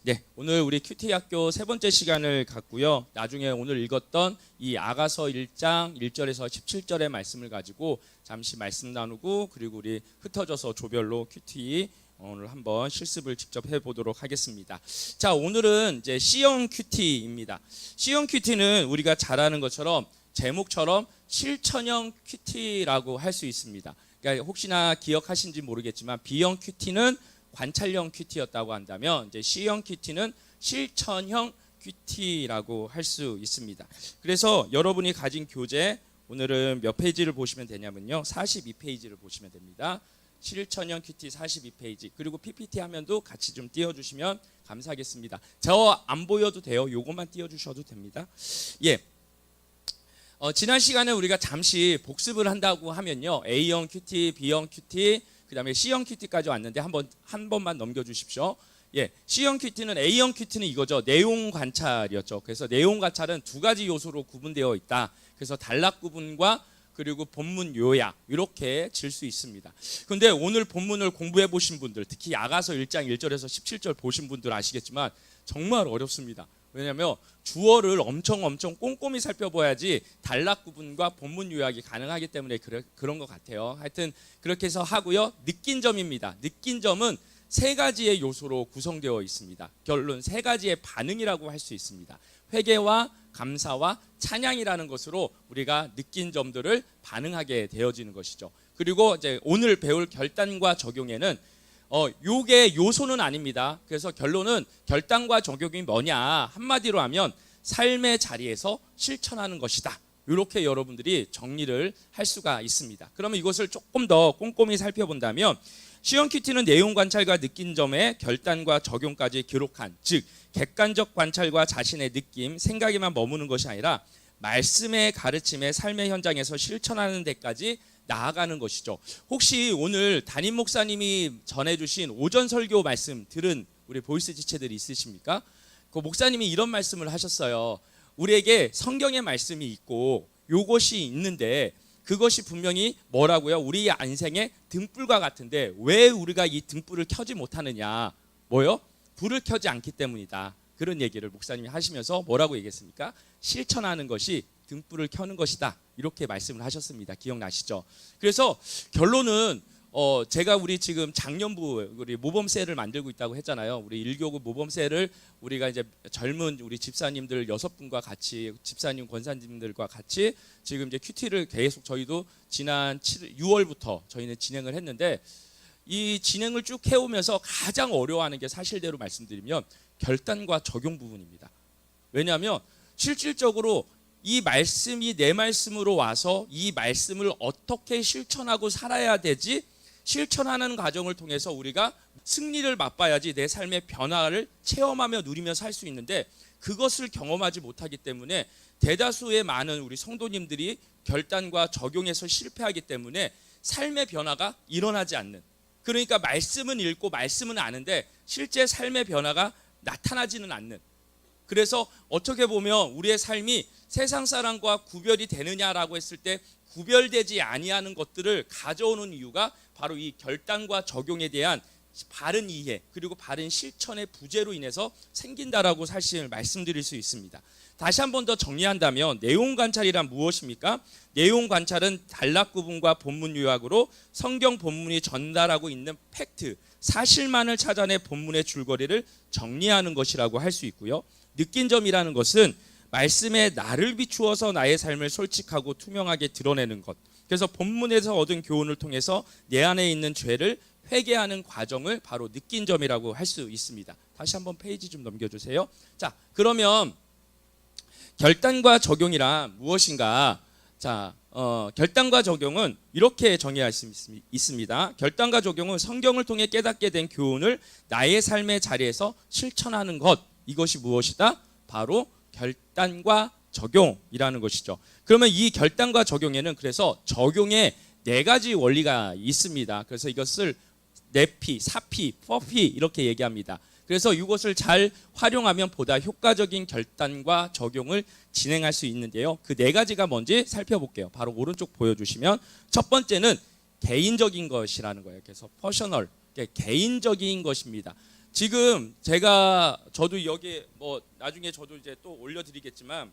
네, 오늘 우리 큐티 학교 세 번째 시간을 갖고요. 나중에 오늘 읽었던 이 아가서 1장 1절에서 17절의 말씀을 가지고 잠시 말씀 나누고, 그리고 우리 흩어져서 조별로 큐티 오늘 한번 실습을 직접 해보도록 하겠습니다. 자, 오늘은 이제 C형 큐티입니다. C형 큐티는 우리가 잘 아는 것처럼 제목처럼 실천형 큐티라고 할 수 있습니다. 그러니까 혹시나 기억하신지 모르겠지만 B형 큐티는 관찰형 큐티였다고 한다면, 이제 C형 큐티는 실천형 큐티라고 할 수 있습니다. 그래서 여러분이 가진 교재, 오늘은 몇 페이지를 보시면 되냐면요, 42페이지를 보시면 됩니다. 실천형 큐티 42페이지, 그리고 PPT 화면도 같이 좀 띄워주시면 감사하겠습니다. 저 안 보여도 돼요. 요것만 띄워주셔도 됩니다. 예. 지난 시간에 우리가 잠시 복습을 한다고 하면요, A형 큐티, B형 큐티, 그 다음에 C형 큐티까지 왔는데 한 번만 넘겨주십시오. 예, C형 큐티는, A형 큐티는 이거죠. 내용 관찰이었죠. 그래서 내용 관찰은 두 가지 요소로 구분되어 있다. 그래서 단락 구분과 그리고 본문 요약, 이렇게 질 수 있습니다. 그런데 오늘 본문을 공부해 보신 분들, 특히 아가서 1장 1절에서 17절 보신 분들 아시겠지만 정말 어렵습니다. 왜냐하면 주어를 엄청 꼼꼼히 살펴봐야지 단락 구분과 본문 요약이 가능하기 때문에 그런 것 같아요. 하여튼 그렇게 해서 하고요. 느낀 점입니다. 느낀 점은 세 가지의 요소로 구성되어 있습니다. 결론 세 가지의 반응이라고 할 수 있습니다. 회개와 감사와 찬양이라는 것으로 우리가 느낀 점들을 반응하게 되어지는 것이죠. 그리고 이제 오늘 배울 결단과 적용에는 요게 요소는 아닙니다. 그래서 결론은 결단과 적용이 뭐냐, 한마디로 하면 삶의 자리에서 실천하는 것이다. 이렇게 여러분들이 정리를 할 수가 있습니다. 그러면 이것을 조금 더 꼼꼼히 살펴본다면, C형 큐티는 내용 관찰과 느낀 점에 결단과 적용까지 기록한, 즉 객관적 관찰과 자신의 느낌, 생각에만 머무는 것이 아니라 말씀의 가르침의 삶의 현장에서 실천하는 데까지 나아가는 것이죠. 혹시 오늘 담임 목사님이 전해주신 오전 설교 말씀 들은 우리 보이스 지체들이 있으십니까? 그 목사님이 이런 말씀을 하셨어요. 우리에게 성경의 말씀이 있고 요것이 있는데, 그것이 분명히 뭐라고요? 우리 인생의 등불과 같은데 왜 우리가 이 등불을 켜지 못하느냐? 뭐요? 불을 켜지 않기 때문이다. 그런 얘기를 목사님이 하시면서 뭐라고 얘기했습니까? 실천하는 것이 등불을 켜는 것이다. 이렇게 말씀을 하셨습니다. 기억나시죠? 그래서 결론은 제가 우리 지금 작년부 우리 모범셀을 만들고 있다고 했잖아요. 우리 일교구 모범셀을 우리가 이제 젊은 우리 집사님들 6분과 같이, 집사님 권사님들과 같이 지금 이제 큐티를 계속 저희도 지난 6월부터 저희는 진행을 했는데, 이 진행을 쭉 해오면서 가장 어려워하는 게 사실대로 말씀드리면 결단과 적용 부분입니다. 왜냐하면 실질적으로 이 말씀이 내 말씀으로 와서 이 말씀을 어떻게 실천하고 살아야 되지, 실천하는 과정을 통해서 우리가 승리를 맛봐야지 내 삶의 변화를 체험하며 누리며 살 수 있는데, 그것을 경험하지 못하기 때문에 대다수의 많은 우리 성도님들이 결단과 적용에서 실패하기 때문에 삶의 변화가 일어나지 않는, 그러니까 말씀은 읽고 말씀은 아는데 실제 삶의 변화가 나타나지는 않는, 그래서 어떻게 보면 우리의 삶이 세상 사람과 구별이 되느냐라고 했을 때 구별되지 아니하는 것들을 가져오는 이유가 바로 이 결단과 적용에 대한 바른 이해, 그리고 바른 실천의 부재로 인해서 생긴다라고 사실 말씀드릴 수 있습니다. 다시 한 번 더 정리한다면, 내용 관찰이란 무엇입니까? 내용 관찰은 단락 구분과 본문 요약으로 성경 본문이 전달하고 있는 팩트, 사실만을 찾아내 본문의 줄거리를 정리하는 것이라고 할 수 있고요. 느낀 점이라는 것은 말씀에 나를 비추어서 나의 삶을 솔직하고 투명하게 드러내는 것. 그래서 본문에서 얻은 교훈을 통해서 내 안에 있는 죄를 회개하는 과정을 바로 느낀 점이라고 할 수 있습니다. 다시 한번 페이지 좀 넘겨주세요. 자, 그러면 결단과 적용이란 무엇인가? 자, 결단과 적용은 이렇게 정의할 수 있습니다. 결단과 적용은 성경을 통해 깨닫게 된 교훈을 나의 삶의 자리에서 실천하는 것. 이것이 무엇이다? 바로 결단과 적용이라는 것이죠. 그러면 이 결단과 적용에는 그래서 적용에 4가지 원리가 있습니다. 그래서 이것을 내피, 사피, 퍼피 이렇게 얘기합니다. 그래서 이것을 잘 활용하면 보다 효과적인 결단과 적용을 진행할 수 있는데요. 그 4가지가 뭔지 살펴볼게요. 바로 오른쪽 보여주시면, 첫 번째는 개인적인 것이라는 거예요. 그래서 퍼셔널, 개인적인 것입니다. 지금 저도 여기 뭐 나중에 저도 이제 또 올려드리겠지만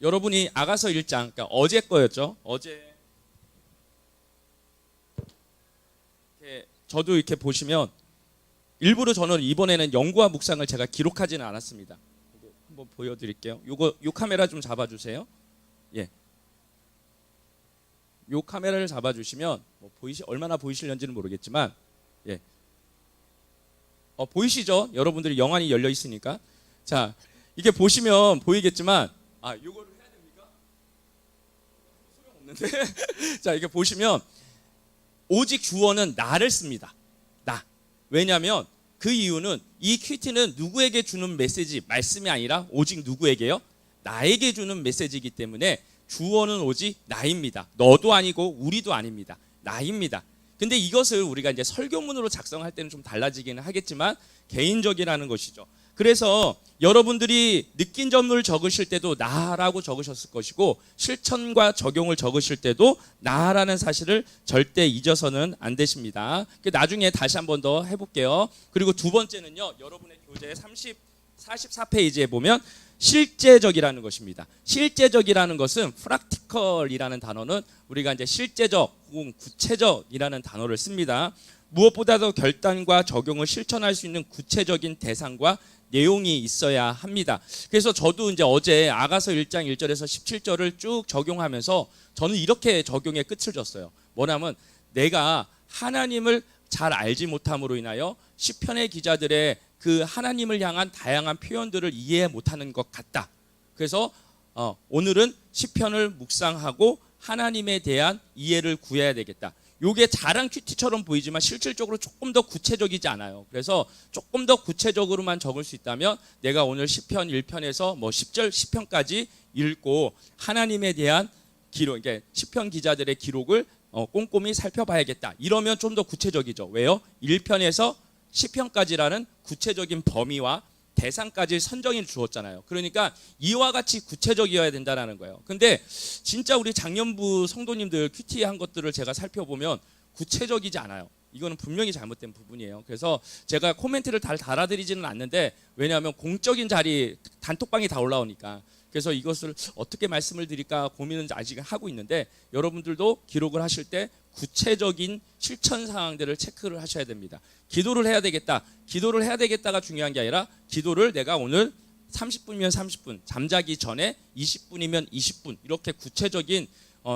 여러분이 아가서 1장, 그러니까 어제 거였죠. 어제 저도 이렇게 보시면 일부러 저는 이번에는 연구와 묵상을 제가 기록하지는 않았습니다. 한번 보여드릴게요. 요 카메라 좀 잡아주세요. 예. 요 카메라를 잡아주시면 뭐 얼마나 보이실런지는 모르겠지만, 예. 보이시죠? 여러분들이 영안이 열려 있으니까. 자, 이게 보시면 보이겠지만, 요거를 해야 됩니까? 소용없는데. 자, 이게 보시면 오직 주어는 나를 씁니다. 나. 왜냐하면 그 이유는 이 큐티는 누구에게 주는 메시지, 말씀이 아니라 오직 누구에게요? 나에게 주는 메시지이기 때문에 주어는 오직 나입니다. 너도 아니고 우리도 아닙니다. 나입니다. 근데 이것을 우리가 이제 설교문으로 작성할 때는 좀 달라지기는 하겠지만 개인적이라는 것이죠. 그래서 여러분들이 느낀 점을 적으실 때도 나라고 적으셨을 것이고 실천과 적용을 적으실 때도 나라는 사실을 절대 잊어서는 안 되십니다. 나중에 다시 한 번 더 해볼게요. 그리고 두 번째는요. 여러분의 교재 44페이지에 보면 실제적이라는 것입니다. 실제적이라는 것은 practical이라는 단어는 우리가 이제 실제적 혹은 구체적이라는 단어를 씁니다. 무엇보다도 결단과 적용을 실천할 수 있는 구체적인 대상과 내용이 있어야 합니다. 그래서 저도 이제 어제 아가서 1장 1절에서 17절을 쭉 적용하면서 저는 이렇게 적용의 끝을 줬어요. 뭐냐면 내가 하나님을 잘 알지 못함으로 인하여 시편의 기자들의 그 하나님을 향한 다양한 표현들을 이해 못하는 것 같다. 그래서 오늘은 시편을 묵상하고 하나님에 대한 이해를 구해야 되겠다. 요게 자랑 큐티처럼 보이지만 실질적으로 조금 더 구체적이지 않아요. 그래서 조금 더 구체적으로만 적을 수 있다면 내가 오늘 시편 1편에서 뭐 10절 10편까지 읽고 하나님에 대한 기록, 그러니까 시편 기자들의 기록을 꼼꼼히 살펴봐야겠다. 이러면 좀 더 구체적이죠. 왜요? 1편에서 10편까지라는 구체적인 범위와 대상까지 선정해 주었잖아요. 그러니까 이와 같이 구체적이어야 된다는 거예요. 근데 진짜 우리 작년부 성도님들 큐티 한 것들을 제가 살펴보면 구체적이지 않아요. 이거는 분명히 잘못된 부분이에요. 그래서 제가 코멘트를 다 달아드리지는 않는데 왜냐하면 공적인 자리 단톡방이 다 올라오니까 그래서 이것을 어떻게 말씀을 드릴까 고민은 아직 하고 있는데 여러분들도 기록을 하실 때 구체적인 실천 사항들을 체크를 하셔야 됩니다. 기도를 해야 되겠다. 기도를 해야 되겠다가 중요한 게 아니라 기도를 내가 오늘 30분이면 30분, 잠자기 전에 20분이면 20분 이렇게 구체적인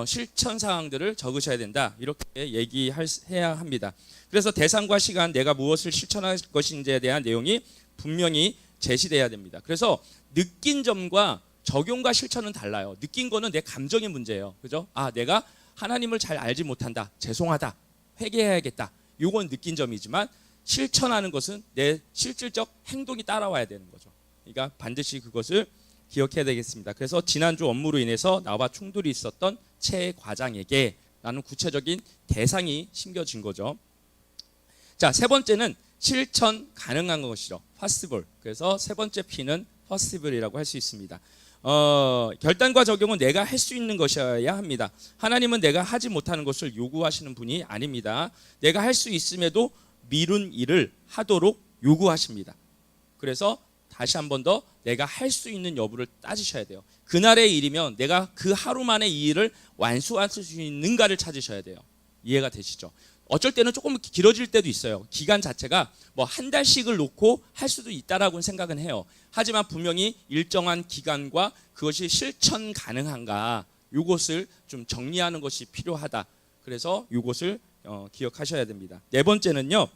실천 사항들을 적으셔야 된다. 이렇게 얘기해야 합니다. 그래서 대상과 시간, 내가 무엇을 실천할 것인지에 대한 내용이 분명히 제시돼야 됩니다. 그래서 느낀 점과 적용과 실천은 달라요. 느낀 거는 내 감정의 문제예요. 그죠? 내가 하나님을 잘 알지 못한다. 죄송하다. 회개해야겠다. 요건 느낀 점이지만 실천하는 것은 내 실질적 행동이 따라와야 되는 거죠. 그러니까 반드시 그것을 기억해야 되겠습니다. 그래서 지난주 업무로 인해서 나와 충돌이 있었던 최 과장에게 라는 구체적인 대상이 심겨진 거죠. 자, 세 번째는 실천 가능한 것이죠. possible. 그래서 세 번째 P는 possible이라고 할 수 있습니다. 결단과 적용은 내가 할 수 있는 것이어야 합니다. 하나님은 내가 하지 못하는 것을 요구하시는 분이 아닙니다. 내가 할 수 있음에도 미룬 일을 하도록 요구하십니다. 그래서 다시 한 번 더 내가 할 수 있는 여부를 따지셔야 돼요. 그날의 일이면 내가 그 하루 만에 이 일을 완수할 수 있는가를 찾으셔야 돼요. 이해가 되시죠? 어쩔 때는 조금 길어질 때도 있어요. 기간 자체가 뭐 한 달씩을 놓고 할 수도 있다라고 생각은 해요. 하지만 분명히 일정한 기간과 그것이 실천 가능한가 이것을 좀 정리하는 것이 필요하다. 그래서 이것을 기억하셔야 됩니다. 네 번째는요.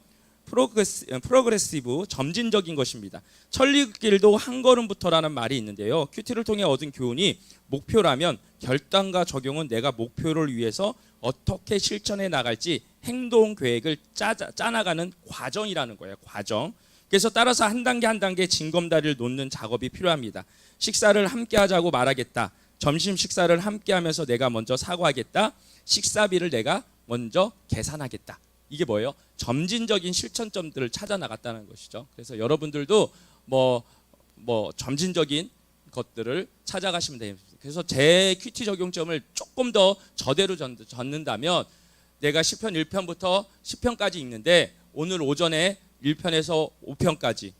프로그레시브, 점진적인 것입니다. 천리길도 한 걸음부터라는 말이 있는데요. 큐티를 통해 얻은 교훈이 목표라면 결단과 적용은 내가 목표를 위해서 어떻게 실천해 나갈지 행동 계획을 짜나가는 과정이라는 거예요. 과정. 그래서 따라서 한 단계 한 단계 징검다리를 놓는 작업이 필요합니다. 식사를 함께 하자고 말하겠다. 점심 식사를 함께 하면서 내가 먼저 사과하겠다. 식사비를 내가 먼저 계산하겠다. 이게 뭐예요? 점진적인 실천점들을 찾아 나갔다는 것이죠. 그래서 여러분들도 뭐 점진적인 것들을 찾아가시면 됩니다. 그래서 제 큐티 적용점을 조금 더 저대로 젓는다면 내가 시편 1편부터 10편까지 읽는데 오늘 오전에 1편에서 5편까지,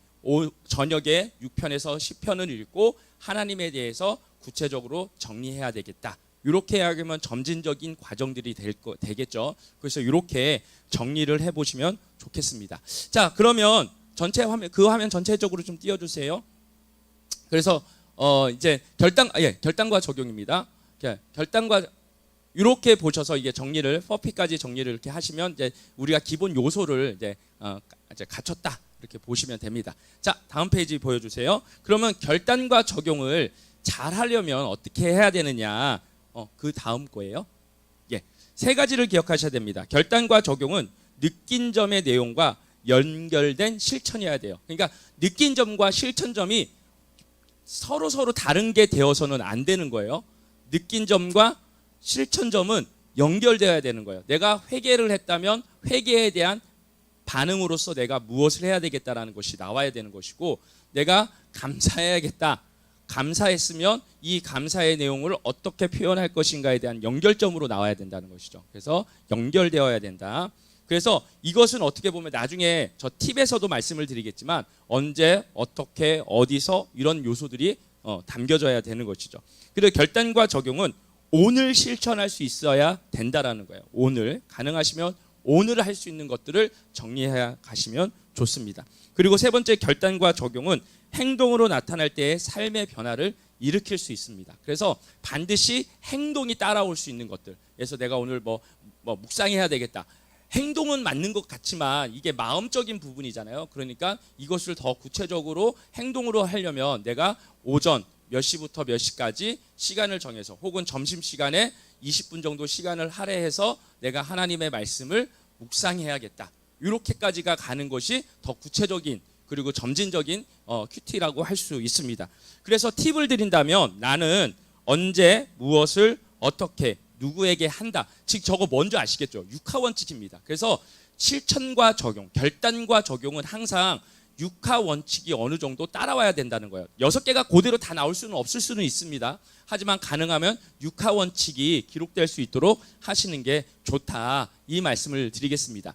저녁에 6편에서 10편을 읽고 하나님에 대해서 구체적으로 정리해야 되겠다. 이렇게 하면 점진적인 과정들이 되겠죠. 그래서 이렇게 정리를 해보시면 좋겠습니다. 자, 그러면 전체 화면, 그 화면 전체적으로 좀 띄워주세요. 그래서 이제 결단과 적용입니다. 결단과 이렇게 보셔서 이게 정리를 퍼피까지 정리를 이렇게 하시면 이제 우리가 기본 요소를 이제 갖췄다 이렇게 보시면 됩니다. 자, 다음 페이지 보여주세요. 그러면 결단과 적용을 잘 하려면 어떻게 해야 되느냐? 그 다음 거예요. 예, 세 가지를 기억하셔야 됩니다. 결단과 적용은 느낀 점의 내용과 연결된 실천이어야 돼요. 그러니까 느낀 점과 실천점이 서로 다른 게 되어서는 안 되는 거예요. 느낀 점과 실천점은 연결되어야 되는 거예요. 내가 회개를 했다면 회개에 대한 반응으로서 내가 무엇을 해야 되겠다라는 것이 나와야 되는 것이고, 내가 감사해야겠다. 감사했으면 이 감사의 내용을 어떻게 표현할 것인가에 대한 연결점으로 나와야 된다는 것이죠. 그래서 연결되어야 된다. 그래서 이것은 어떻게 보면 나중에 저 팁에서도 말씀을 드리겠지만 언제, 어떻게, 어디서 이런 요소들이 담겨져야 되는 것이죠. 그리고 결단과 적용은 오늘 실천할 수 있어야 된다라는 거예요. 오늘 가능하시면 오늘 할 수 있는 것들을 정리해 가시면 좋습니다. 그리고 세 번째, 결단과 적용은 행동으로 나타날 때의 삶의 변화를 일으킬 수 있습니다. 그래서 반드시 행동이 따라올 수 있는 것들. 그래서 내가 오늘 뭐 묵상해야 되겠다. 행동은 맞는 것 같지만 이게 마음적인 부분이잖아요. 그러니까 이것을 더 구체적으로 행동으로 하려면 내가 오전 몇 시부터 몇 시까지 시간을 정해서, 혹은 점심시간에 20분 정도 시간을 할애해서 내가 하나님의 말씀을 묵상해야겠다. 이렇게까지가 가는 것이 더 구체적인 그리고 점진적인 큐티라고 할 수 있습니다. 그래서 팁을 드린다면 나는 언제 무엇을 어떻게 누구에게 한다. 즉 저거 먼저 아시겠죠? 육하 원칙입니다. 그래서 실천과 적용, 결단과 적용은 항상 육하 원칙이 어느 정도 따라와야 된다는 거예요. 6개가 그대로 다 나올 수는 없을 수는 있습니다. 하지만 가능하면 육하 원칙이 기록될 수 있도록 하시는 게 좋다. 이 말씀을 드리겠습니다.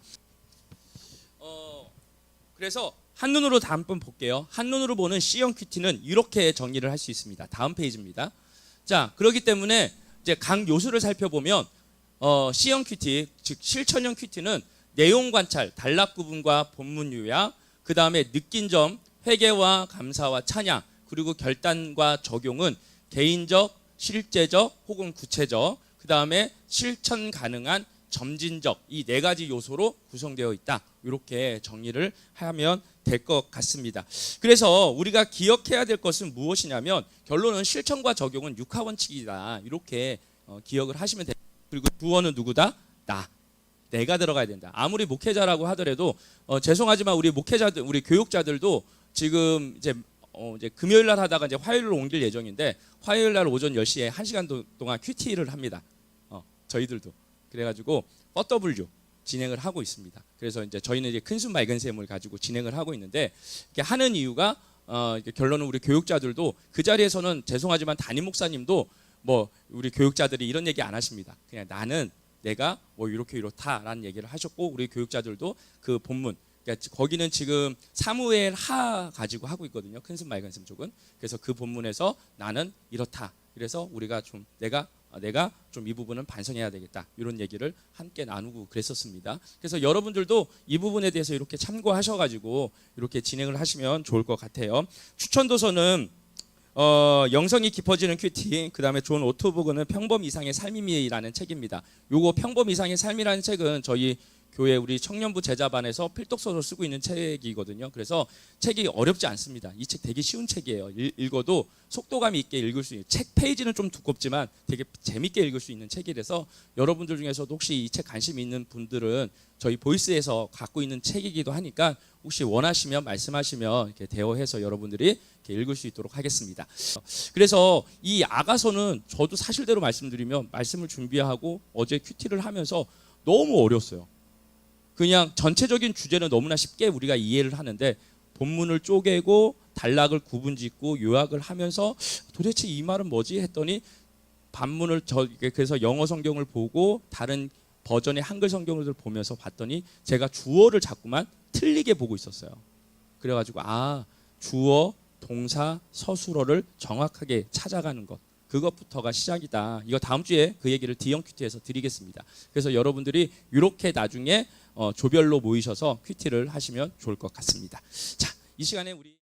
그래서 한눈으로 다 한번 볼게요. 한눈으로 보는 C형 큐티는 이렇게 정리를 할 수 있습니다. 다음 페이지입니다. 자, 그렇기 때문에 이제 각 요소를 살펴보면 C형 큐티, 즉 실천형 큐티는 내용 관찰, 단락 구분과 본문 요약, 그 다음에 느낀 점, 회개와 감사와 찬양, 그리고 결단과 적용은 개인적, 실제적 혹은 구체적, 그 다음에 실천 가능한 점진적, 이 네 가지 요소로 구성되어 있다. 이렇게 정리를 하면 될 것 같습니다. 그래서 우리가 기억해야 될 것은 무엇이냐면 결론은 실천과 적용은 육하 원칙이다. 이렇게 기억을 하시면 됩니다. 그리고 주어는 누구다? 나. 내가 들어가야 된다. 아무리 목회자라고 하더라도 죄송하지만 우리 목회자들, 우리 교육자들도 지금 이제 금요일 날 하다가 이제 화요일로 옮길 예정인데 화요일 날 오전 10시에 1시간 동안 큐티를 합니다. 저희들도. 그래가지고 뻗W 진행을 하고 있습니다. 그래서 이제 저희는 이제 큰순 맑은 샘을 가지고 진행을 하고 있는데 이렇게 하는 이유가 결론은 우리 교육자들도 그 자리에서는 죄송하지만 담임 목사님도 뭐 우리 교육자들이 이런 얘기 안 하십니다. 그냥 나는 내가 뭐 이렇다라는 얘기를 하셨고, 우리 교육자들도 그 본문, 그러니까 거기는 지금 사무엘 하 가지고 하고 있거든요. 큰순 맑은 샘 쪽은. 그래서 그 본문에서 나는 이렇다. 그래서 우리가 좀 내가 좀 이 부분은 반성해야 되겠다. 이런 얘기를 함께 나누고 그랬었습니다. 그래서 여러분들도 이 부분에 대해서 이렇게 참고하셔가지고 이렇게 진행을 하시면 좋을 것 같아요. 추천 도서는 영성이 깊어지는 큐티, 그 다음에 존 오토보그는 평범 이상의 삶이라는 책입니다. 요거 평범 이상의 삶이라는 책은 저희 교회 우리 청년부 제자반에서 필독서로 쓰고 있는 책이거든요. 그래서 책이 어렵지 않습니다. 이 책 되게 쉬운 책이에요. 읽어도 속도감 있게 읽을 수 있는, 책 페이지는 좀 두껍지만 되게 재밌게 읽을 수 있는 책이라서 여러분들 중에서도 혹시 이 책 관심 있는 분들은 저희 보이스에서 갖고 있는 책이기도 하니까 혹시 원하시면 말씀하시면 이렇게 대화해서 여러분들이 이렇게 읽을 수 있도록 하겠습니다. 그래서 이 아가서는 저도 사실대로 말씀드리면 말씀을 준비하고 어제 큐티를 하면서 너무 어려웠어요. 그냥 전체적인 주제는 너무나 쉽게 우리가 이해를 하는데 본문을 쪼개고 단락을 구분짓고 요약을 하면서 도대체 이 말은 뭐지 했더니 반문을 그래서 영어 성경을 보고 다른 버전의 한글 성경을 보면서 봤더니 제가 주어를 자꾸만 틀리게 보고 있었어요. 그래가지고 주어, 동사, 서술어를 정확하게 찾아가는 것, 그것부터가 시작이다. 이거 다음 주에 그 얘기를 D형 큐티에서 드리겠습니다. 그래서 여러분들이 이렇게 나중에 조별로 모이셔서 큐티를 하시면 좋을 것 같습니다. 자, 이 시간에 우리